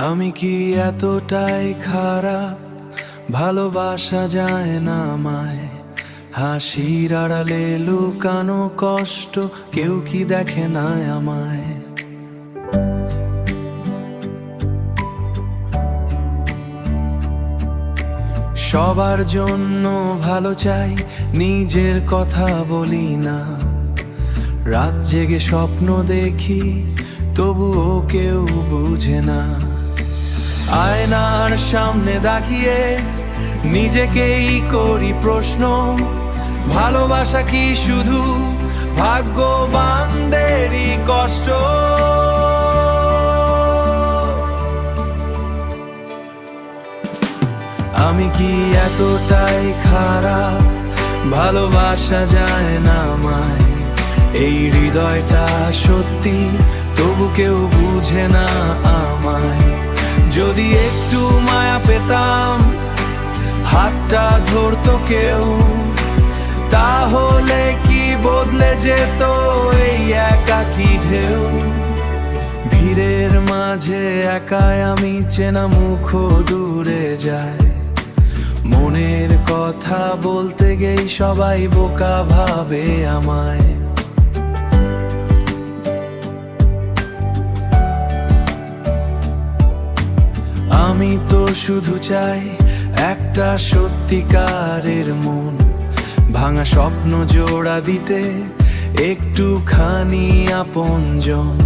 আমি কি এতটাই খারাপ, ভালোবাসা যায় না আমায়? হাসির আড়ালে লুকানো কষ্ট কেউ কি দেখে না আমায়? সবার জন্য ভালো চাই, নিজের কথা বলি না। রাত জেগে স্বপ্ন দেখি, তবুও কেউ বুঝে না। আয়নার সামনে দাঁড়িয়ে নিজেকেই করি প্রশ্ন, ভালোবাসা কি শুধু ভাগ্যবানদেরই কষ্ট? আমি কি এতটাই খারাপ, ভালোবাসা যায় না আমায়? এই হৃদয়টা সত্যি, তবু কেউ বুঝে না আমায়। যদি একটু মায়া পেতাম, হাতটা ধরতো কেউ, তাহলে কি বদলে যেত এই একাকী ঢেউ? ভিড়ের মাঝে একাই আমি, চেনা মুখও দূরে যায়। মনের কথা বলতে গেই সবাই বোকা ভাবে আমায়। আমি তো শুধু চাই একটা সত্যিকারের মন, ভাঙা স্বপ্ন জোড়া দিতে একটুখানি আপনজন।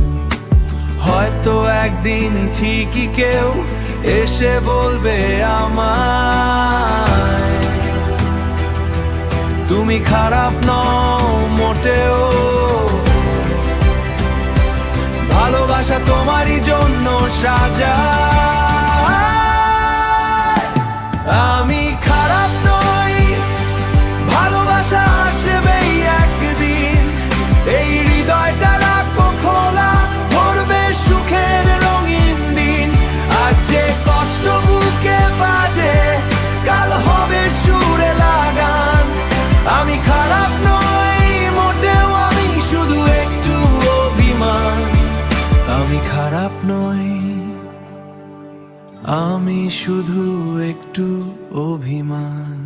হয়তো একদিন ঠিকই কেউ এসে বলবে আমায়, তুমি খারাপ নও মোটেও, ভালোবাসা তোমারই জন্য সাজা। আমি খারাপ নই, ভালোবাসা আসবেই একদিন। এই হৃদয়টা রাখবো খোলা, ভরবে সুখের রঙিন দিন। আজ যে কষ্ট বুকে বাজে, কাল হবে সুরে লাগান। আমি খারাপ নই মোটেও, আমি শুধু একটু অভিমান। আমি খারাপ নই, আমি শুধু একটু অভিমান।